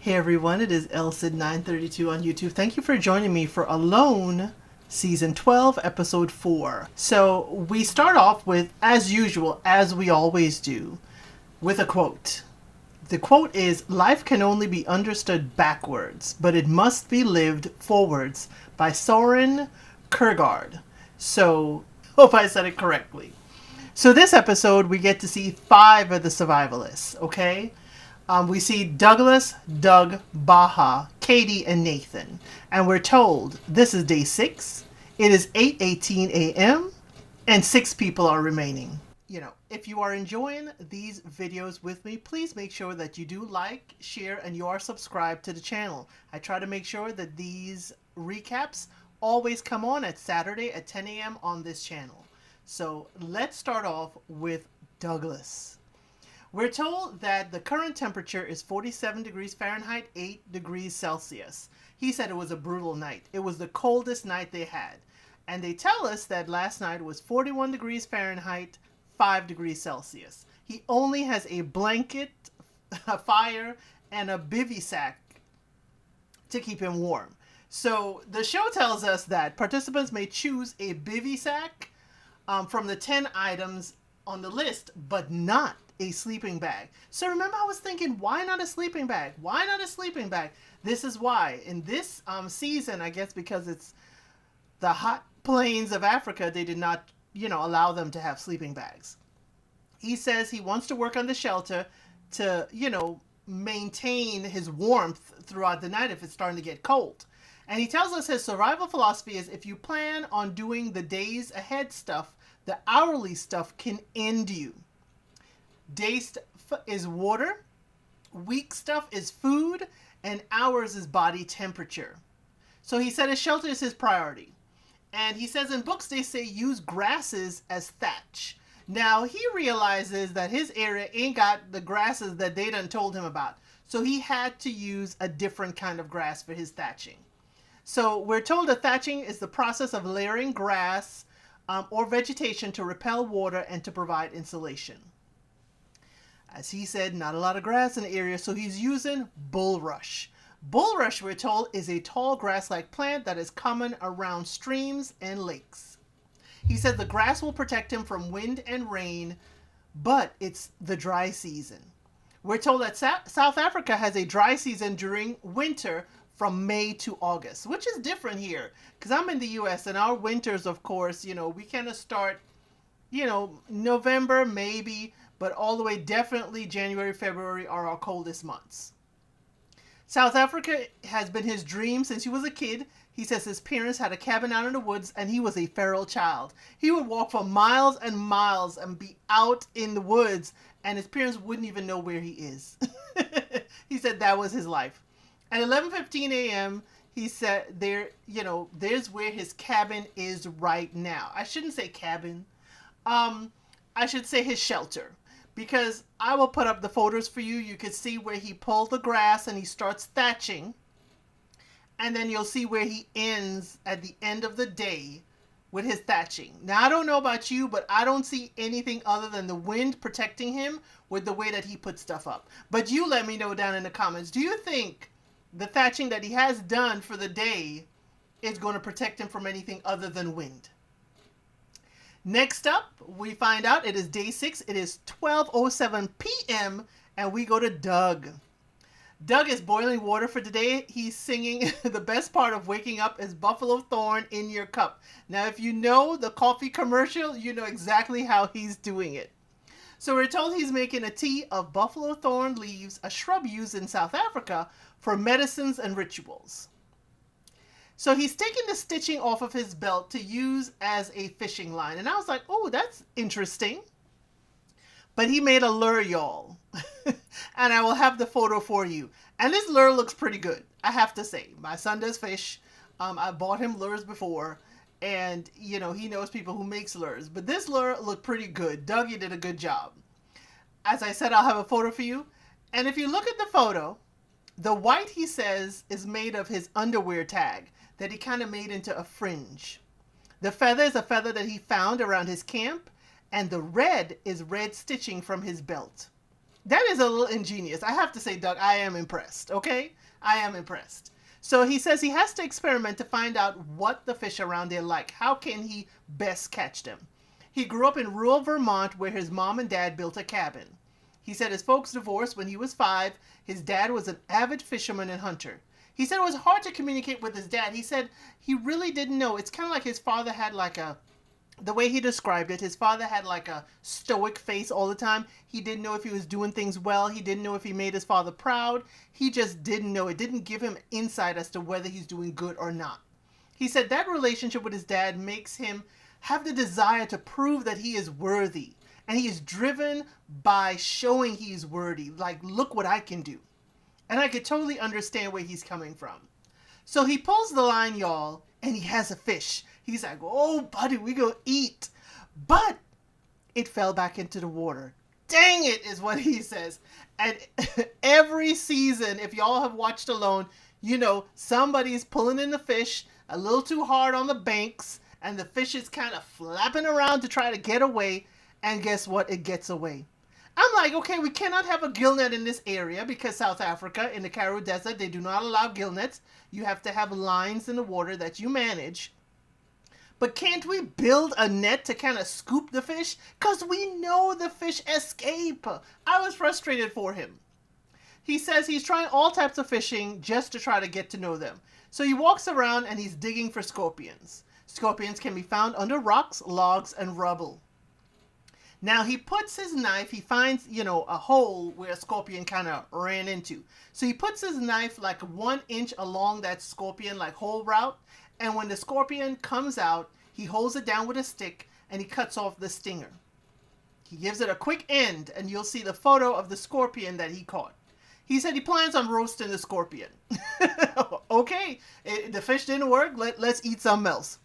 Hey everyone, it is LCid932 on YouTube. Thank you for joining me for Alone Season 12, Episode 4. So we start off with, as usual, as we always do, with a quote. The quote is, "Life can only be understood backwards, but it must be lived forwards," by Soren Kierkegaard. So, hope I said it correctly. So this episode, we get to see 5 of the survivalists, okay? We see Douglas, Doug, Baha, Katie, and Nathan. And we're told this is day 6. It is 8:18 a.m. and 6 people are remaining. If you are enjoying these videos with me, please make sure that you do like, share, and you are subscribed to the channel. I try to make sure that these recaps always come on at Saturday at 10 a.m. on this channel. So let's start off with Douglas. We're told that the current temperature is 47 degrees Fahrenheit, 8 degrees Celsius. He said it was a brutal night. It was the coldest night they had. And they tell us that last night was 41 degrees Fahrenheit, 5 degrees Celsius. He only has a blanket, a fire, and a bivy sack to keep him warm. So the show tells us that participants may choose a bivy sack from the 10 items on the list, but not a sleeping bag. So remember, I was thinking, why not a sleeping bag? Why not a sleeping bag? This is why. In this season, I guess because it's the hot plains of Africa, they did not, allow them to have sleeping bags. He says he wants to work on the shelter to, maintain his warmth throughout the night if it's starting to get cold. And he tells us his survival philosophy is if you plan on doing the days ahead stuff, the hourly stuff can end you. Day stuff is water, week stuff is food, and hours is body temperature. So he said his shelter is his priority. And he says in books they say use grasses as thatch. Now he realizes that his area ain't got the grasses that they done told him about. So he had to use a different kind of grass for his thatching. So we're told that thatching is the process of layering grass or vegetation to repel water and to provide insulation. As he said, not a lot of grass in the area, so he's using bulrush. Bulrush, we're told, is a tall grass-like plant that is common around streams and lakes. He said the grass will protect him from wind and rain, but it's the dry season. We're told that South Africa has a dry season during winter from May to August, which is different here. Because I'm in the U.S. and our winters, of course, we kind of start, November maybe, but all the way definitely January, February are our coldest months. South Africa has been his dream since he was a kid. He says his parents had a cabin out in the woods and he was a feral child. He would walk for miles and miles and be out in the woods and his parents wouldn't even know where he is. He said that was his life. At 11:15 a.m., he said there's where his cabin is right now. I shouldn't say cabin. I should say his shelter. Because I will put up the photos for you. You can see where he pulled the grass and he starts thatching. And then you'll see where he ends at the end of the day with his thatching. Now, I don't know about you, but I don't see anything other than the wind protecting him with the way that he puts stuff up. But you let me know down in the comments. Do you think the thatching that he has done for the day is going to protect him from anything other than wind? Next up, we find out it is day 6. It is 12:07 p.m. and we go to Doug. Doug is boiling water for today. He's singing the best part of waking up is Buffalo Thorn in your cup. Now, if you know the coffee commercial, you know exactly how he's doing it. So we're told he's making a tea of buffalo thorn leaves, a shrub used in South Africa for medicines and rituals. So he's taking the stitching off of his belt to use as a fishing line. And I was like, oh, that's interesting. But he made a lure, y'all. And I will have the photo for you. And this lure looks pretty good, I have to say. My son does fish. I bought him lures before. And, he knows people who makes lures. But this lure looked pretty good. Dougie did a good job. As I said, I'll have a photo for you. And if you look at the photo, the white, he says, is made of his underwear tag that he kind of made into a fringe. The feather is a feather that he found around his camp, and the red is red stitching from his belt. That is a little ingenious. I have to say, Doug, I am impressed, okay? I am impressed. So he says he has to experiment to find out what the fish around there like. How can he best catch them? He grew up in rural Vermont where his mom and dad built a cabin. He said his folks divorced when he was 5. His dad was an avid fisherman and hunter. He said it was hard to communicate with his dad. He said he really didn't know. It's kind of like his father had like a, the way he described it, his father had like a stoic face all the time. He didn't know if he was doing things well. He didn't know if he made his father proud. He just didn't know. It didn't give him insight as to whether he's doing good or not. He said that relationship with his dad makes him have the desire to prove that he is worthy. And he is driven by showing he's worthy. Like, look what I can do. And I could totally understand where he's coming from. So he pulls the line, y'all, and he has a fish. He's like, oh, buddy, we gonna eat. But it fell back into the water. Dang it, is what he says. And every season, if y'all have watched Alone, you know, somebody's pulling in the fish a little too hard on the banks, and the fish is kind of flapping around to try to get away. And guess what? It gets away. I'm like, okay, we cannot have a gill net in this area because South Africa, in the Karoo Desert, they do not allow gill nets. You have to have lines in the water that you manage. But can't we build a net to kind of scoop the fish? Because we know the fish escape. I was frustrated for him. He says he's trying all types of fishing just to try to get to know them. So he walks around and he's digging for scorpions. Scorpions can be found under rocks, logs, and rubble. Now he puts his knife, he finds, you know, a hole where a scorpion kind of ran into. So he puts his knife like 1 inch along that scorpion, like hole route. And when the scorpion comes out, he holds it down with a stick and he cuts off the stinger. He gives it a quick end and you'll see the photo of the scorpion that he caught. He said he plans on roasting the scorpion. Okay, the fish didn't work, let's eat something else.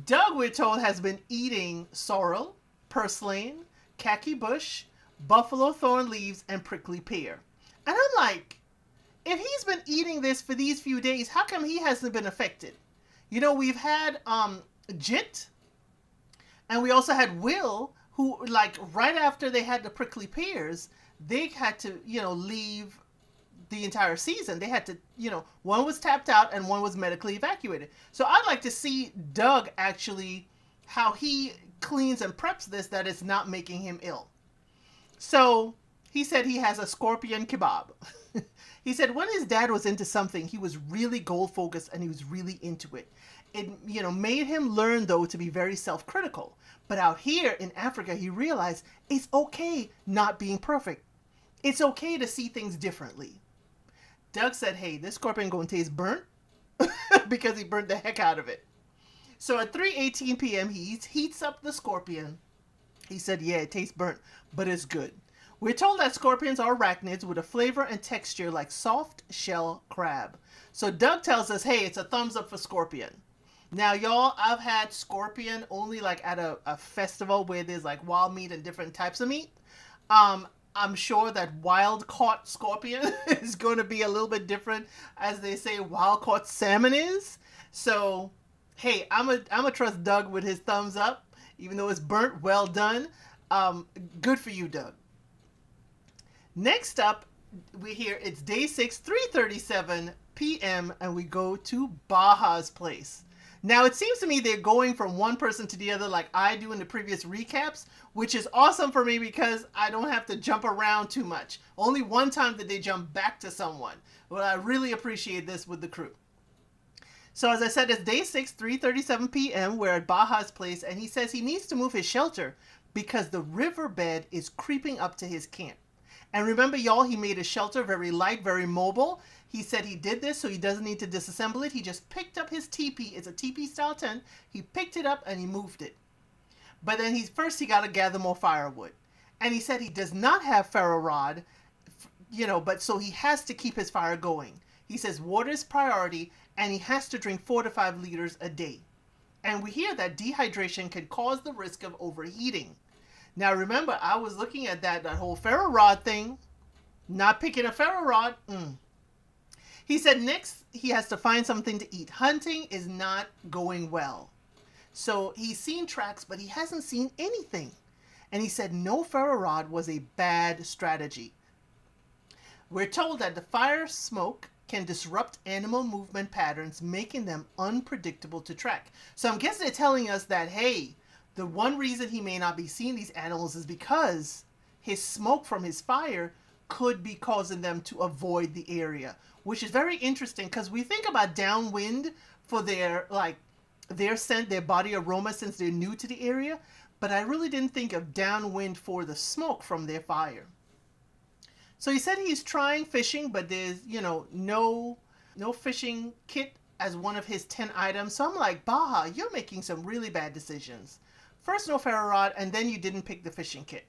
Doug, we're told, has been eating sorrel, purslane, khaki bush, buffalo thorn leaves, and prickly pear. And I'm like, if he's been eating this for these few days, how come he hasn't been affected? You know, we've had Jit, and we also had Will, who, like, right after they had the prickly pears, they had to, you know, leave the entire season. They had to, you know, one was tapped out and one was medically evacuated. So I'd like to see Doug actually, how he cleans and preps this, that it's not making him ill. So he said he has a scorpion kebab. He said when his dad was into something, he was really goal focused and he was really into it. It, you know, made him learn, though, to be very self-critical. But out here in Africa, he realized it's okay not being perfect. It's okay to see things differently. Doug said, hey, this scorpion gonna taste burnt because he burnt the heck out of it. So at 3:18 p.m., he heats up the scorpion. He said, yeah, it tastes burnt, but it's good. We're told that scorpions are arachnids with a flavor and texture like soft shell crab. So Doug tells us, hey, it's a thumbs up for scorpion. Now, y'all, I've had scorpion only like at a festival where there's like wild meat and different types of meat. I'm sure that wild caught scorpion is going to be a little bit different, as they say wild caught salmon is. So, hey, I'm a trust Doug with his thumbs up, even though it's burnt. Well done. Good for you, Doug. Next up, we hear it's day 6, 3:37 p.m., and we go to Baja's place. Now, it seems to me they're going from one person to the other like I do in the previous recaps, which is awesome for me because I don't have to jump around too much. Only one time did they jump back to someone. Well, I really appreciate this with the crew. So as I said, it's day 6, 3:37 p.m. We're at Baja's place, and he says he needs to move his shelter because the riverbed is creeping up to his camp. And remember, y'all, he made his shelter very light, very mobile. He said he did this so he doesn't need to disassemble it. He just picked up his teepee. It's a teepee style tent. He picked it up and he moved it. But then he got to gather more firewood. And he said he does not have ferro rod, you know, but so he has to keep his fire going. He says water is priority and he has to drink 4 to 5 liters a day. And we hear that dehydration can cause the risk of overheating. Now, remember, I was looking at that whole ferro rod thing. Not picking a ferro rod. He said next he has to find something to eat. Hunting is not going well. So he's seen tracks, but he hasn't seen anything. And he said no ferro rod was a bad strategy. We're told that the fire smoke can disrupt animal movement patterns, making them unpredictable to track. So I'm guessing they're telling us that, hey, the one reason he may not be seeing these animals is because his smoke from his fire could be causing them to avoid the area, which is very interesting because we think about downwind for their scent, their body aroma since they're new to the area, but I really didn't think of downwind for the smoke from their fire. So he said he's trying fishing, but there's, no fishing kit as one of his 10 items. So I'm like, Baja, you're making some really bad decisions. First, no ferro rod, and then you didn't pick the fishing kit.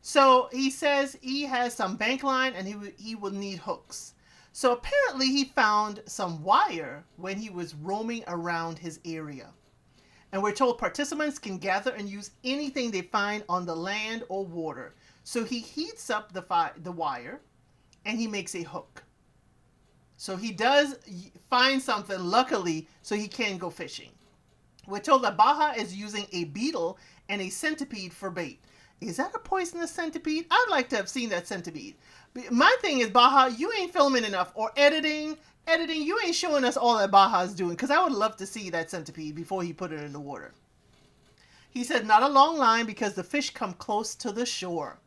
So he says he has some bank line and he will need hooks. So apparently he found some wire when he was roaming around his area. And we're told participants can gather and use anything they find on the land or water. So he heats up the wire and he makes a hook. So he does find something, luckily, so he can go fishing. We're told that Baja is using a beetle and a centipede for bait. Is that a poisonous centipede? I'd like to have seen that centipede. My thing is, Baja, you ain't filming enough or editing, you ain't showing us all that Baja's doing, because I would love to see that centipede before he put it in the water. He said not a long line because the fish come close to the shore.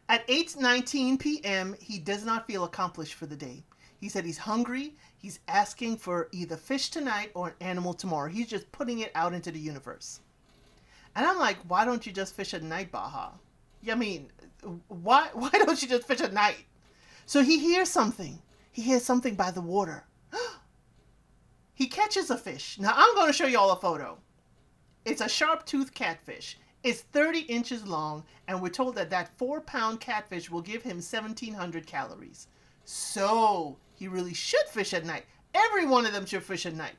At 8:19 p.m., he does not feel accomplished for the day. He said he's hungry. He's asking for either fish tonight or an animal tomorrow. He's just putting it out into the universe. And I'm like, why don't you just fish at night, Baja? I mean, why don't you just fish at night? So he hears something. He hears something by the water. He catches a fish. Now, I'm going to show you all a photo. It's a sharp-toothed catfish. It's 30 inches long, and we're told that 4-pound catfish will give him 1,700 calories. So he really should fish at night. Every one of them should fish at night.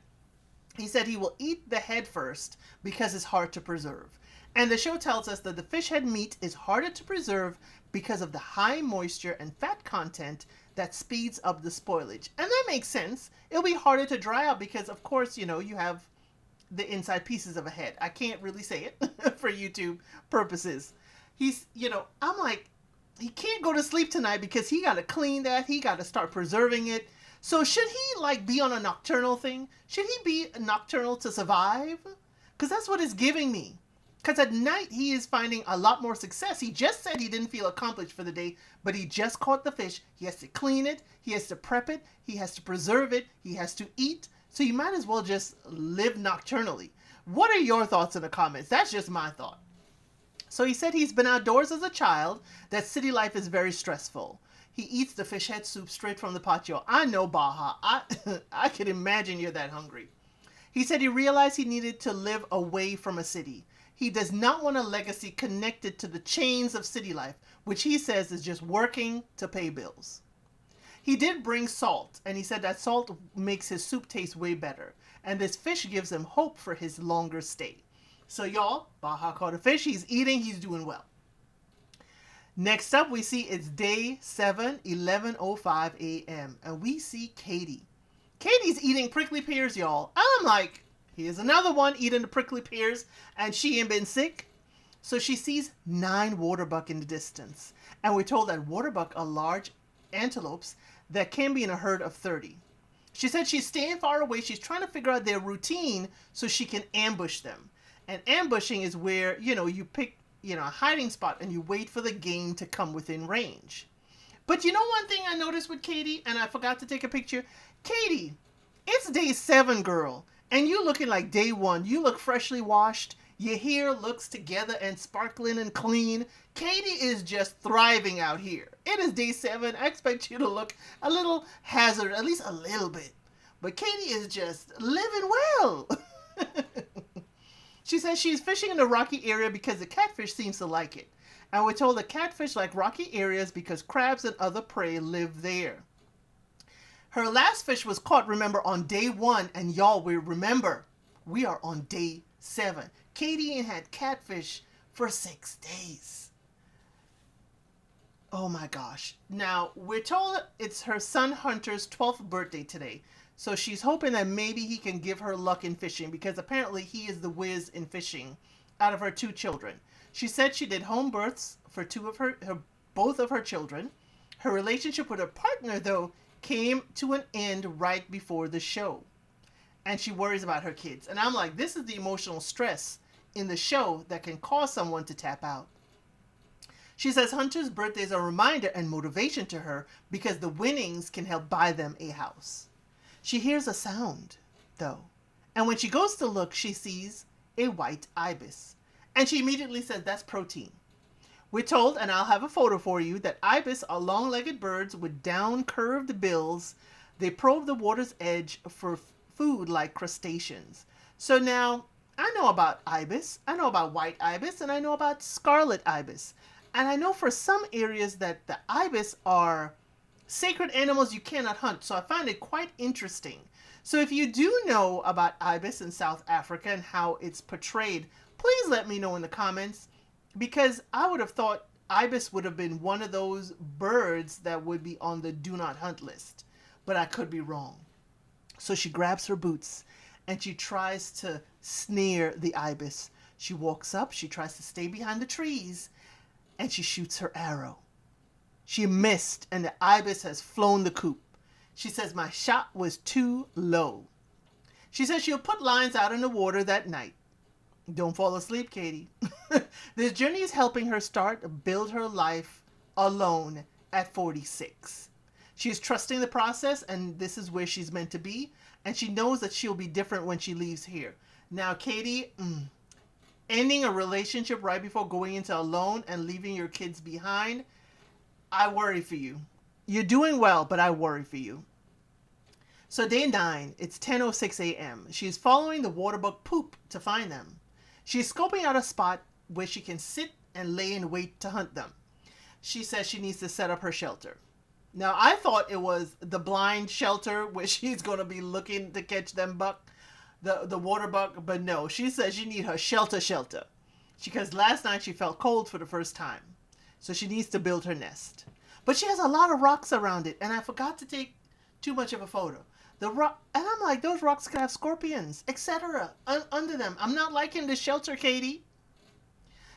He said he will eat the head first because it's hard to preserve. And the show tells us that the fish head meat is harder to preserve because of the high moisture and fat content that speeds up the spoilage. And that makes sense. It'll be harder to dry out because, of course, you have the inside pieces of a head. I can't really say it for YouTube purposes. I'm like, he can't go to sleep tonight because he got to clean that. He got to start preserving it. So should he be on a nocturnal thing? Should he be nocturnal to survive? Because that's what it's giving me. Because at night he is finding a lot more success. He just said he didn't feel accomplished for the day, but he just caught the fish. He has to clean it. He has to prep it. He has to preserve it. He has to eat. So you might as well just live nocturnally. What are your thoughts in the comments? That's just my thought. So he said he's been outdoors as a child, that city life is very stressful. He eats the fish head soup straight from the pot, yo. I know, Baja. I can imagine you're that hungry. He said he realized he needed to live away from a city. He does not want a legacy connected to the chains of city life, which he says is just working to pay bills. He did bring salt, and he said that salt makes his soup taste way better. And this fish gives him hope for his longer stay. So y'all, Baja caught a fish. He's eating. He's doing well. Next up, we see it's day 7, 11:05 a.m. And we see Katie. Katie's eating prickly pears, y'all. I'm like, here's another one eating the prickly pears, and she ain't been sick. So she sees 9 waterbuck in the distance. And we're told that waterbuck are large antelopes that can be in a herd of 30. She said she's staying far away. She's trying to figure out their routine so she can ambush them. And ambushing is where, you pick a hiding spot and you wait for the game to come within range. But one thing I noticed with Katie, and I forgot to take a picture. Katie, it's day 7, girl, and you looking like day 1. You look freshly washed. Your hair looks together and sparkling and clean. Katie is just thriving out here. It is day 7. I expect you to look a little hazard, at least a little bit. But Katie is just living well. She says she's fishing in the rocky area because the catfish seems to like it. And we're told that catfish like rocky areas because crabs and other prey live there. Her last fish was caught, remember, on day 1. And y'all, we are on day 7. Katie ain't had catfish for 6 days. Oh my gosh. Now, we're told it's her son Hunter's 12th birthday today. So she's hoping that maybe he can give her luck in fishing because apparently he is the whiz in fishing out of her 2 children. She said she did home births for both of her children. Her relationship with her partner, though, came to an end right before the show. And she worries about her kids. And I'm like, this is the emotional stress in the show that can cause someone to tap out. She says Hunter's birthday is a reminder and motivation to her because the winnings can help buy them a house. She hears a sound, though. And when she goes to look, she sees a white ibis. And she immediately says that's protein. We're told, and I'll have a photo for you, that ibis are long-legged birds with down-curved bills. They probe the water's edge for food like crustaceans. So now, I know about ibis, I know about white ibis, and I know about scarlet ibis. And I know for some areas that the ibis are sacred animals you cannot hunt. So I find it quite interesting. So if you do know about ibis in South Africa and how it's portrayed, please let me know in the comments, because I would have thought ibis would have been one of those birds that would be on the do not hunt list, but I could be wrong. So she grabs her boots and she tries to snare the ibis. She walks up, she tries to stay behind the trees, and she shoots her arrow. She missed and the ibis has flown the coop. She says my shot was too low. She says she'll put lines out in the water that night. Don't fall asleep, Katie. This journey is helping her build her life alone at 46. She is trusting the process, and this is where she's meant to be. And she knows that she'll be different when she leaves here. Now, Katie, ending a relationship right before going into alone and leaving your kids behind, I worry for you. You're doing well, but I worry for you. So day 9, it's 10:06 a.m. She's following the waterbuck poop to find them. She's scoping out a spot where she can sit and lay in wait to hunt them. She says she needs to set up her shelter. Now, I thought it was the blind shelter where she's going to be looking to catch them the waterbuck, but no, she says she needs her shelter. Because last night she felt cold for the first time. So she needs to build her nest. But she has a lot of rocks around it, and I forgot to take too much of a photo. And I'm like, those rocks could have scorpions, etc. under them. I'm not liking this shelter, Katie.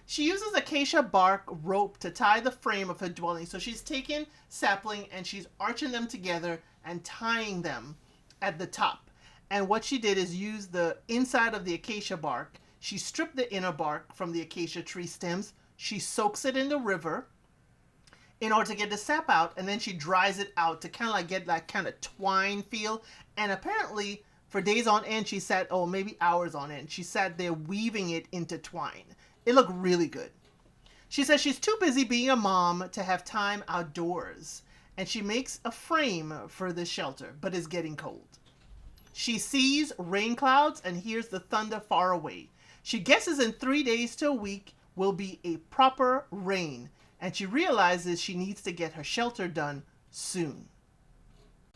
She uses acacia bark rope to tie the frame of her dwelling. So she's taking sapling and she's arching them together and tying them at the top. And what she did is use the inside of the acacia bark. She stripped the inner bark from the acacia tree stems. She soaks it in the river in order to get the sap out, and then she dries it out to kind of like get that kind of twine feel. And apparently for days on end, she sat, maybe hours on end, she sat there weaving it into twine. It looked really good. She says she's too busy being a mom to have time outdoors, and she makes a frame for this shelter, but it's getting cold. She sees rain clouds and hears the thunder far away. She guesses in 3 days to a week will be a proper rain, and she realizes she needs to get her shelter done soon.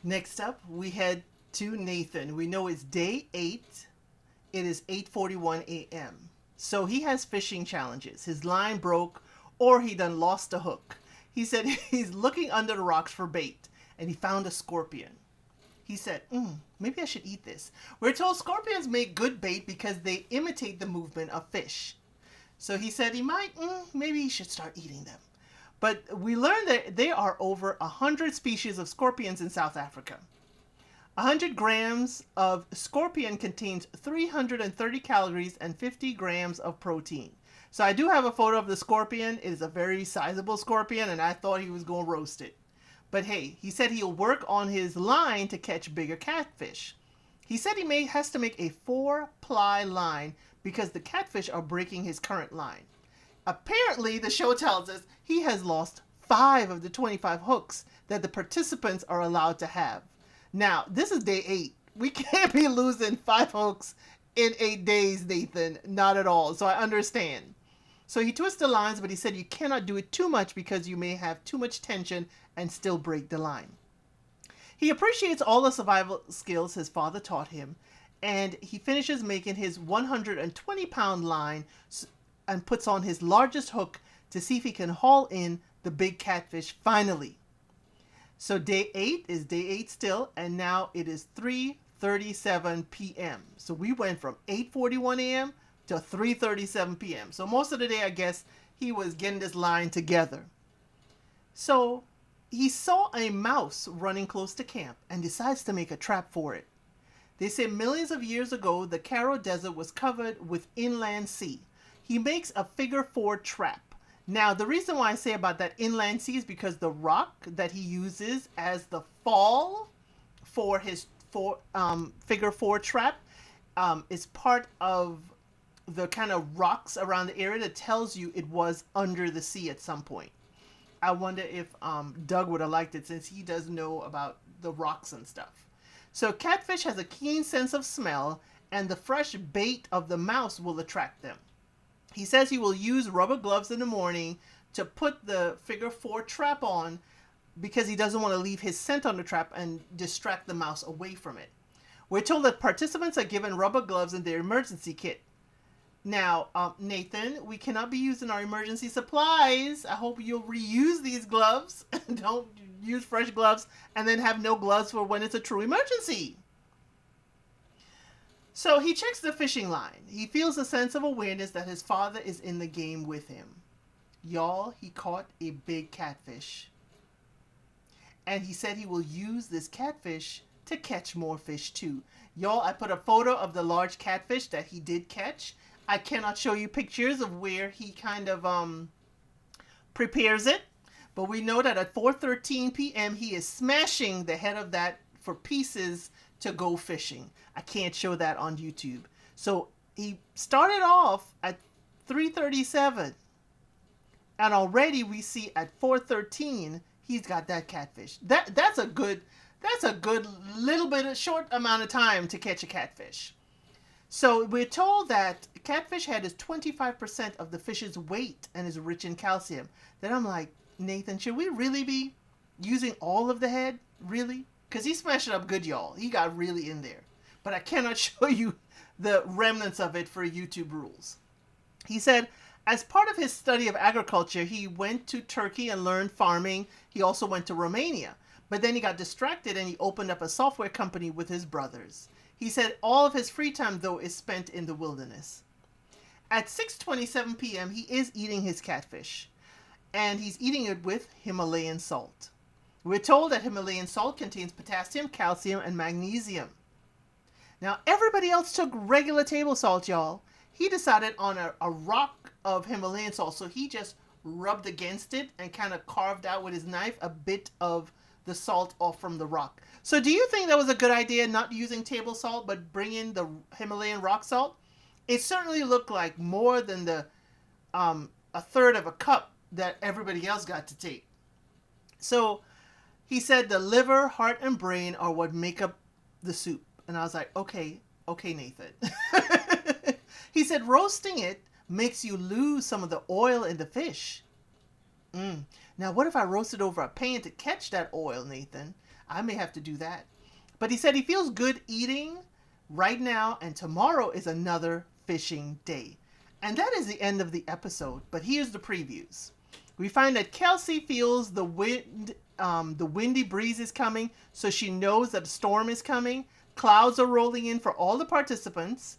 Next up, we head to Nathan. We know it's day 8. It is 8:41 a.m. So he has fishing challenges. His line broke, or he done lost a hook. He said he's looking under the rocks for bait, and he found a scorpion. He said, maybe I should eat this. We're told scorpions make good bait because they imitate the movement of fish. So he said maybe he should start eating them. But we learned that there are over 100 species of scorpions in South Africa. 100 grams of scorpion contains 330 calories and 50 grams of protein. So I do have a photo of the scorpion. It is a very sizable scorpion, and I thought he was going to roast it. But hey, he said he'll work on his line to catch bigger catfish. He said he has to make a 4-ply line because the catfish are breaking his current line. Apparently, the show tells us he has lost 5 of the 25 hooks that the participants are allowed to have. Now, this is day 8. We can't be losing 5 hooks in 8 days, Nathan. Not at all. So I understand. So he twists the lines, but he said you cannot do it too much because you may have too much tension and still break the line. He appreciates all the survival skills his father taught him, and he finishes making his 120-pound line and puts on his largest hook to see if he can haul in the big catfish finally. So day 8 is day 8 still, and now it is 3:37 p.m. So we went from 8:41 a.m. till 3:37 p.m. So most of the day, I guess, he was getting this line together. So he saw a mouse running close to camp and decides to make a trap for it. They say millions of years ago, the Karo Desert was covered with inland sea. He makes a figure 4 trap. Now, the reason why I say about that inland sea is because the rock that he uses as the fall for his figure 4 trap is part of the kind of rocks around the area that tells you it was under the sea at some point. I wonder if Doug would have liked it, since he does know about the rocks and stuff. So catfish has a keen sense of smell, and the fresh bait of the mouse will attract them. He says he will use rubber gloves in the morning to put the figure 4 trap on, because he doesn't want to leave his scent on the trap and distract the mouse away from it. We're told that participants are given rubber gloves in their emergency kit. Now, Nathan, we cannot be using our emergency supplies. I hope you'll reuse these gloves. Don't use fresh gloves and then have no gloves for when it's a true emergency. So he checks the fishing line. He feels a sense of awareness that his father is in the game with him. Y'all, he caught a big catfish. And he said he will use this catfish to catch more fish too. Y'all, I put a photo of the large catfish that he did catch. I cannot show you pictures of where he kind of prepares it, but we know that at 4:13 p.m. he is smashing the head of that for pieces to go fishing. I can't show that on YouTube. So he started off at 3:37, and already we see at 4:13 he's got that catfish. That's a good little bit of short amount of time to catch a catfish. So we're told that catfish head is 25% of the fish's weight and is rich in calcium. Then I'm like, Nathan, should we really be using all of the head? Really? Because he smashed it up good, y'all. He got really in there. But I cannot show you the remnants of it for YouTube rules. He said, as part of his study of agriculture, he went to Turkey and learned farming. He also went to Romania. But then he got distracted and he opened up a software company with his brothers. He said all of his free time, though, is spent in the wilderness. At 6:27 p.m., he is eating his catfish. And he's eating it with Himalayan salt. We're told that Himalayan salt contains potassium, calcium, and magnesium. Now, everybody else took regular table salt, y'all. He decided on a rock of Himalayan salt. So he just rubbed against it and kind of carved out with his knife a bit of the salt off from the rock. So do you think that was a good idea, not using table salt, but bringing the Himalayan rock salt? It certainly looked like more than the a third of a cup that everybody else got to take. So he said the liver, heart, and brain are what make up the soup. And I was like, okay, Nathan. He said roasting it makes you lose some of the oil in the fish. Now, what if I roasted over a pan to catch that oil, Nathan? I may have to do that. But he said he feels good eating right now, and tomorrow is another fishing day. And that is the end of the episode. But here's the previews. We find that Kelsey feels the windy breeze is coming, so she knows that a storm is coming. Clouds are rolling in for all the participants.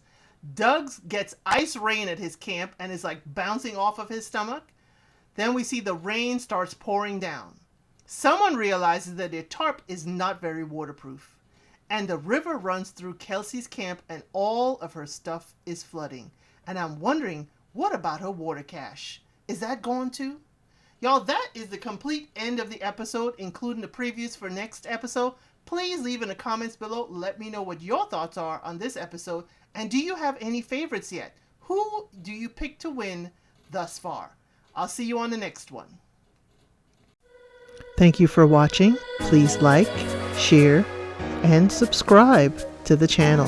Doug gets ice rain at his camp and is like bouncing off of his stomach. Then we see the rain starts pouring down. Someone realizes that their tarp is not very waterproof. And the river runs through Kelsey's camp and all of her stuff is flooding. And I'm wondering, what about her water cache? Is that gone too? Y'all, that is the complete end of the episode, including the previews for next episode. Please leave in the comments below. Let me know what your thoughts are on this episode. And do you have any favorites yet? Who do you pick to win thus far? I'll see you on the next one. Thank you for watching. Please like, share, and subscribe to the channel.